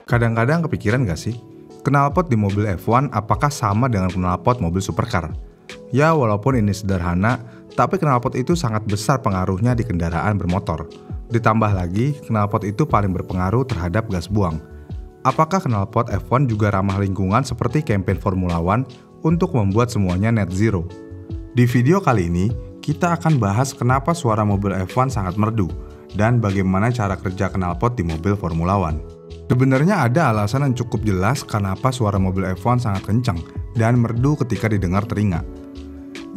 Kadang-kadang kepikiran gak sih, knalpot di mobil F1 apakah sama dengan knalpot mobil supercar? Ya walaupun ini sederhana, tapi knalpot itu sangat besar pengaruhnya di kendaraan bermotor. Ditambah lagi, knalpot itu paling berpengaruh terhadap gas buang. Apakah knalpot F1 juga ramah lingkungan seperti kampanye Formula One untuk membuat semuanya net zero? Di video kali ini, kita akan bahas kenapa suara mobil F1 sangat merdu, dan bagaimana cara kerja knalpot di mobil Formula One. Sebenarnya ada alasan yang cukup jelas kenapa suara mobil F1 sangat kencang dan merdu ketika didengar telinga.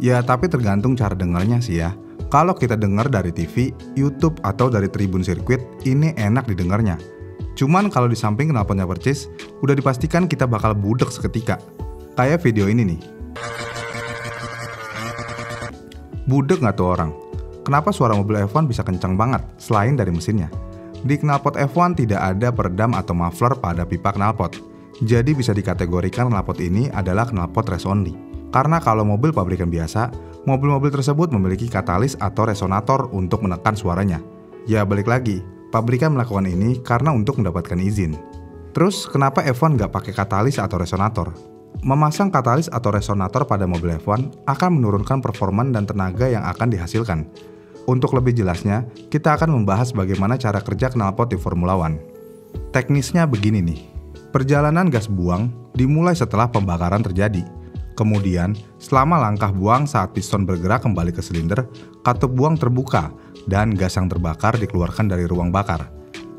Ya, tapi tergantung cara dengarnya sih ya. Kalau kita dengar dari TV, YouTube, atau dari tribun sirkuit, ini enak didengarnya. Cuman kalau di samping knalpotnya percis, udah dipastikan kita bakal budek seketika. Kayak video ini nih. Budek nggak tuh orang? Kenapa suara mobil F1 bisa kencang banget selain dari mesinnya? Di knalpot F1 tidak ada peredam atau muffler pada pipa knalpot. Jadi bisa dikategorikan knalpot ini adalah knalpot race only. Karena kalau mobil pabrikan biasa, mobil-mobil tersebut memiliki katalis atau resonator untuk menekan suaranya. Ya balik lagi, pabrikan melakukan ini karena untuk mendapatkan izin. Terus kenapa F1 nggak pakai katalis atau resonator? Memasang katalis atau resonator pada mobil F1 akan menurunkan performa dan tenaga yang akan dihasilkan. Untuk lebih jelasnya, kita akan membahas bagaimana cara kerja knalpot di Formula One. Teknisnya begini nih. Perjalanan gas buang dimulai setelah pembakaran terjadi. Kemudian, selama langkah buang saat piston bergerak kembali ke silinder, katup buang terbuka dan gas yang terbakar dikeluarkan dari ruang bakar.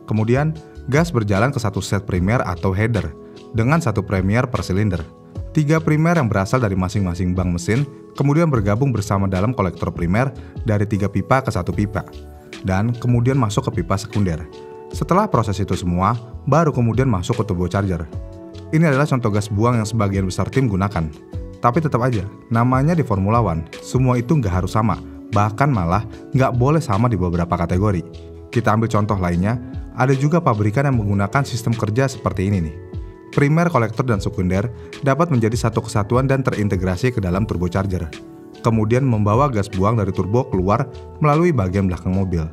Kemudian, gas berjalan ke satu set primer atau header dengan satu premier per silinder. 3 primer yang berasal dari masing-masing bank mesin kemudian bergabung bersama dalam kolektor primer dari 3 pipa ke 1 pipa, dan kemudian masuk ke pipa sekunder. Setelah proses itu semua, baru kemudian masuk ke turbocharger. Ini adalah contoh gas buang yang sebagian besar tim gunakan. Tapi tetap aja, namanya di Formula One, semua itu nggak harus sama, bahkan malah nggak boleh sama di beberapa kategori. Kita ambil contoh lainnya, ada juga pabrikan yang menggunakan sistem kerja seperti ini nih. Primer, kolektor, dan sekunder dapat menjadi satu kesatuan dan terintegrasi ke dalam turbocharger. Kemudian membawa gas buang dari turbo keluar melalui bagian belakang mobil.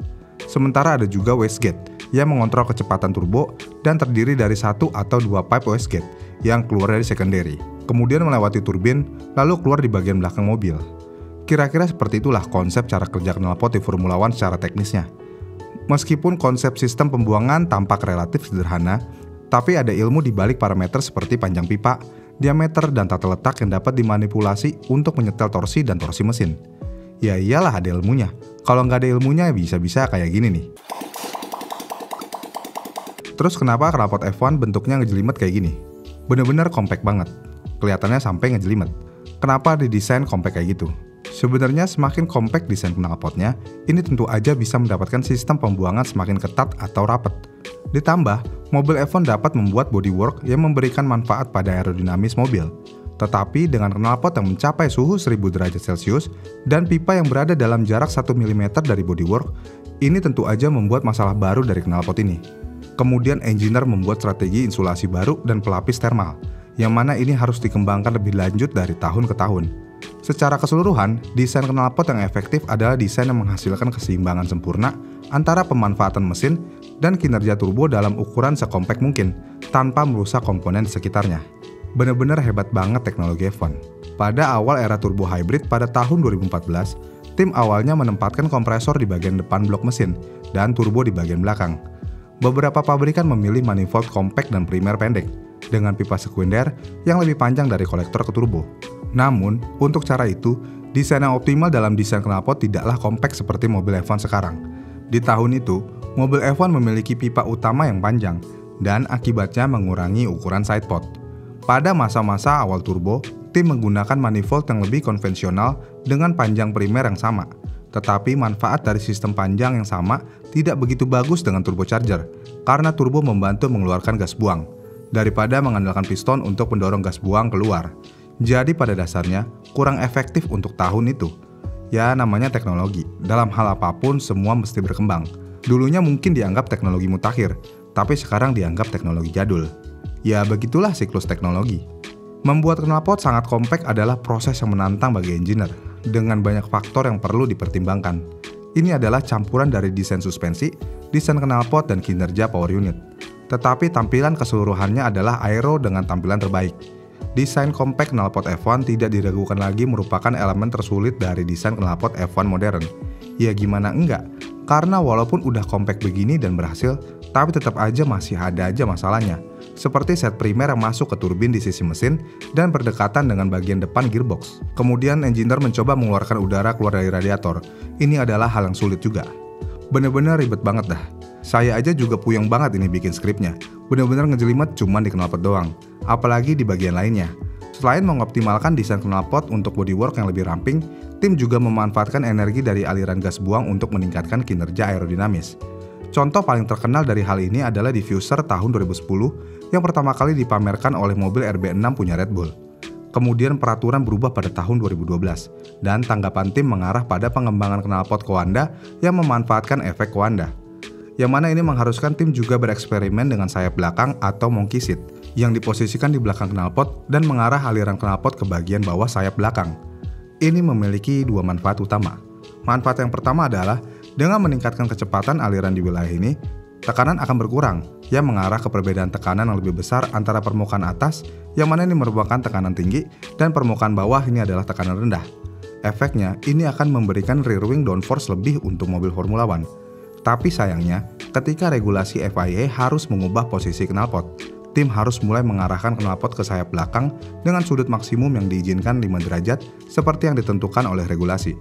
Sementara ada juga wastegate yang mengontrol kecepatan turbo dan terdiri dari 1 atau 2 pipe wastegate yang keluar dari secondary. Kemudian melewati turbin lalu keluar di bagian belakang mobil. Kira-kira seperti itulah konsep cara kerja knalpot di Formula One secara teknisnya. Meskipun konsep sistem pembuangan tampak relatif sederhana, tapi ada ilmu di balik parameter seperti panjang pipa, diameter, dan tata letak yang dapat dimanipulasi untuk menyetel torsi dan torsi mesin. Ya iyalah ada ilmunya. Kalau nggak ada ilmunya bisa-bisa kayak gini nih. Terus kenapa knalpot F1 bentuknya ngejelimet kayak gini? Bener-bener compact banget. Kelihatannya sampai ngejelimet. Kenapa didesain compact kayak gitu? Sebenarnya semakin compact desain knalpotnya, ini tentu aja bisa mendapatkan sistem pembuangan semakin ketat atau rapet. Ditambah, mobil F1 dapat membuat bodywork yang memberikan manfaat pada aerodinamis mobil. Tetapi dengan knalpot yang mencapai suhu 1000 derajat Celcius dan pipa yang berada dalam jarak 1 mm dari bodywork, ini tentu aja membuat masalah baru dari knalpot ini. Kemudian engineer membuat strategi insulasi baru dan pelapis thermal, yang mana ini harus dikembangkan lebih lanjut dari tahun ke tahun. Secara keseluruhan, desain knalpot yang efektif adalah desain yang menghasilkan keseimbangan sempurna antara pemanfaatan mesin dan kinerja turbo dalam ukuran sekompak mungkin, tanpa merusak komponen di sekitarnya. Bener-bener hebat banget teknologi F1. Pada awal era turbo hybrid pada tahun 2014, tim awalnya menempatkan kompresor di bagian depan blok mesin dan turbo di bagian belakang. Beberapa pabrikan memilih manifold compact dan primer pendek, dengan pipa sekunder yang lebih panjang dari kolektor ke turbo. Namun, untuk cara itu, desain yang optimal dalam desain knalpot tidaklah compact seperti mobil F1 sekarang. Di tahun itu, mobil F1 memiliki pipa utama yang panjang, dan akibatnya mengurangi ukuran sidepod. Pada masa-masa awal turbo, tim menggunakan manifold yang lebih konvensional dengan panjang primer yang sama. Tetapi manfaat dari sistem panjang yang sama tidak begitu bagus dengan turbocharger, karena turbo membantu mengeluarkan gas buang, daripada mengandalkan piston untuk mendorong gas buang keluar. Jadi pada dasarnya, kurang efektif untuk tahun itu. Ya namanya teknologi, dalam hal apapun semua mesti berkembang. Dulunya mungkin dianggap teknologi mutakhir, tapi sekarang dianggap teknologi jadul. Ya begitulah siklus teknologi. Membuat knalpot sangat kompak adalah proses yang menantang bagi engineer, dengan banyak faktor yang perlu dipertimbangkan. Ini adalah campuran dari desain suspensi, desain knalpot, dan kinerja power unit. tetapi tampilan keseluruhannya adalah aero dengan tampilan terbaik. Desain compact knalpot F1 tidak diragukan lagi merupakan elemen tersulit dari desain knalpot F1 modern. Ya gimana enggak? Karena walaupun udah compact begini dan berhasil, tapi tetap aja masih ada aja masalahnya. Seperti set primer yang masuk ke turbin di sisi mesin dan berdekatan dengan bagian depan gearbox. Kemudian engineer mencoba mengeluarkan udara keluar dari radiator. Ini adalah hal yang sulit juga. Bener-bener ribet banget dah. Saya aja juga puyeng banget ini bikin skripnya. Bener-bener ngejelimet cuman di knalpot doang. Apalagi di bagian lainnya. Selain mengoptimalkan desain knalpot untuk bodywork yang lebih ramping, tim juga memanfaatkan energi dari aliran gas buang untuk meningkatkan kinerja aerodinamis. Contoh paling terkenal dari hal ini adalah diffuser tahun 2010 yang pertama kali dipamerkan oleh mobil RB6 punya Red Bull. Kemudian peraturan berubah pada tahun 2012, dan tanggapan tim mengarah pada pengembangan knalpot Coanda yang memanfaatkan efek Coanda. Yang mana ini mengharuskan tim juga bereksperimen dengan sayap belakang atau monkey seat yang diposisikan di belakang knalpot dan mengarah aliran knalpot ke bagian bawah sayap belakang. Ini memiliki dua manfaat utama. Manfaat yang pertama adalah dengan meningkatkan kecepatan aliran di wilayah ini, tekanan akan berkurang yang mengarah ke perbedaan tekanan yang lebih besar antara permukaan atas yang mana ini merupakan tekanan tinggi dan permukaan bawah ini adalah tekanan rendah. Efeknya ini akan memberikan rear wing downforce lebih untuk mobil Formula One. Tapi sayangnya, ketika regulasi FIA harus mengubah posisi knalpot, tim harus mulai mengarahkan knalpot ke sayap belakang dengan sudut maksimum yang diizinkan 5 derajat seperti yang ditentukan oleh regulasi.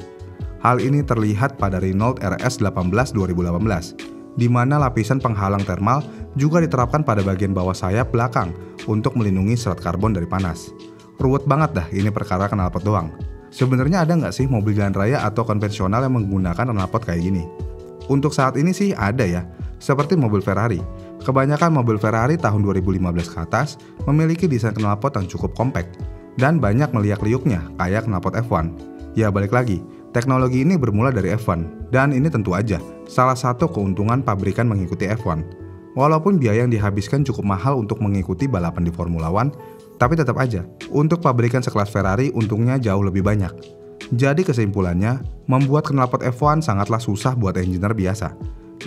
Hal ini terlihat pada Renault RS18 2018, di mana lapisan penghalang thermal juga diterapkan pada bagian bawah sayap belakang untuk melindungi serat karbon dari panas. Ruwet banget dah ini perkara knalpot doang. Sebenarnya ada nggak sih mobil jalan raya atau konvensional yang menggunakan knalpot kayak gini? Untuk saat ini sih ada ya, seperti mobil Ferrari. Kebanyakan mobil Ferrari tahun 2015 ke atas memiliki desain knalpot yang cukup compact dan banyak meliak-liuknya kayak knalpot F1. Ya balik lagi, teknologi ini bermula dari F1 dan ini tentu aja salah satu keuntungan pabrikan mengikuti F1. Walaupun biaya yang dihabiskan cukup mahal untuk mengikuti balapan di Formula One, tapi tetap aja untuk pabrikan sekelas Ferrari untungnya jauh lebih banyak. Jadi kesimpulannya, membuat knalpot F1 sangatlah susah buat engineer biasa.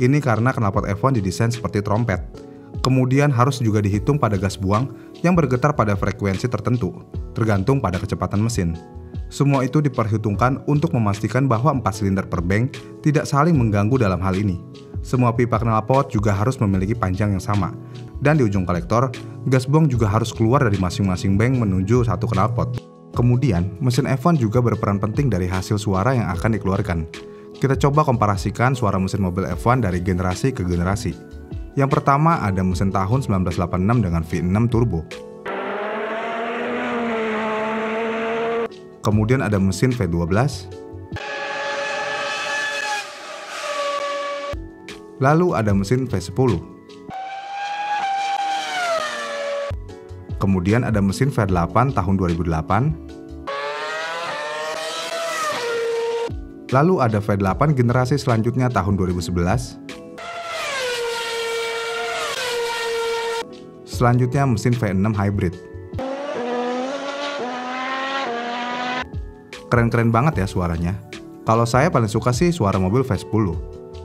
Ini karena knalpot F1 didesain seperti trompet. Kemudian harus juga dihitung pada gas buang yang bergetar pada frekuensi tertentu, tergantung pada kecepatan mesin. Semua itu diperhitungkan untuk memastikan bahwa 4 silinder per bank tidak saling mengganggu dalam hal ini. Semua pipa knalpot juga harus memiliki panjang yang sama. Dan di ujung kolektor, gas buang juga harus keluar dari masing-masing bank menuju satu knalpot. Kemudian, mesin F1 juga berperan penting dari hasil suara yang akan dikeluarkan. Kita coba komparasikan suara mesin mobil F1 dari generasi ke generasi. Yang pertama ada mesin tahun 1986 dengan V6 turbo. Kemudian ada mesin V12. Lalu ada mesin V10. Kemudian ada mesin V8 tahun 2008. Lalu ada V8 generasi selanjutnya tahun 2011. Selanjutnya mesin V6 hybrid. Keren-keren banget ya suaranya. Kalau saya paling suka sih suara mobil V10.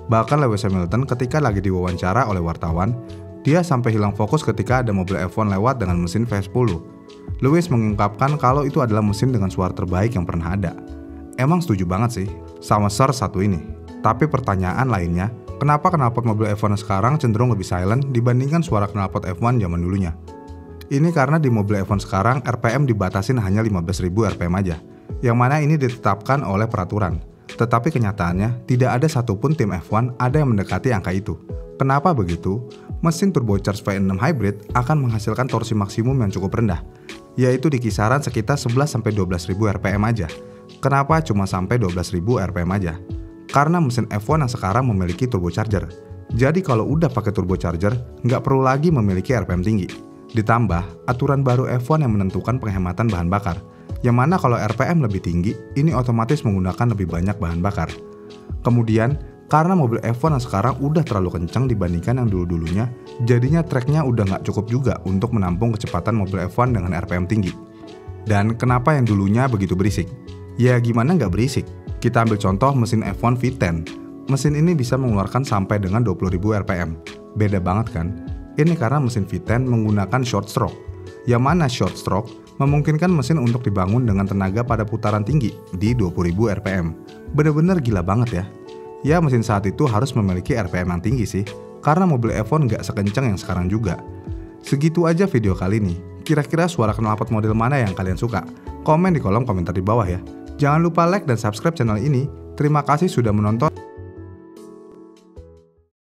Bahkan Lewis Hamilton ketika lagi diwawancara oleh wartawan, dia sampai hilang fokus ketika ada mobil F1 lewat dengan mesin V10. Lewis mengungkapkan kalau itu adalah mesin dengan suara terbaik yang pernah ada. Emang setuju banget sih sama Sir satu ini. Tapi pertanyaan lainnya, kenapa knalpot mobil F1 sekarang cenderung lebih silent dibandingkan suara knalpot F1 zaman dulunya? Ini karena di mobil F1 sekarang RPM dibatasin hanya 15.000 RPM aja, yang mana ini ditetapkan oleh peraturan. Tetapi kenyataannya tidak ada satupun tim F1 ada yang mendekati angka itu. Kenapa begitu? Mesin turbocharged V6 hybrid akan menghasilkan torsi maksimum yang cukup rendah, yaitu di kisaran sekitar 11-12.000 RPM aja. Kenapa cuma sampai 12.000 RPM aja? Karena mesin F1 yang sekarang memiliki turbocharger. Jadi kalau udah pakai turbocharger, nggak perlu lagi memiliki RPM tinggi. Ditambah, aturan baru F1 yang menentukan penghematan bahan bakar. Yang mana kalau RPM lebih tinggi, ini otomatis menggunakan lebih banyak bahan bakar. Kemudian, karena mobil F1 yang sekarang udah terlalu kencang dibandingkan yang dulu-dulunya, jadinya treknya udah nggak cukup juga untuk menampung kecepatan mobil F1 dengan RPM tinggi. Dan kenapa yang dulunya begitu berisik? Ya gimana nggak berisik? Kita ambil contoh mesin F1 V10. Mesin ini bisa mengeluarkan sampai dengan 20.000 RPM. Beda banget kan? Ini karena mesin V10 menggunakan short stroke. Yang mana short stroke memungkinkan mesin untuk dibangun dengan tenaga pada putaran tinggi di 20.000 rpm. Bener-bener gila banget ya. Ya mesin saat itu harus memiliki rpm yang tinggi sih, karena mobil F1 nggak sekencang yang sekarang juga. Segitu aja video kali ini. Kira-kira suara knalpot model mana yang kalian suka? Komen di kolom komentar di bawah ya. Jangan lupa like dan subscribe channel ini. Terima kasih sudah menonton.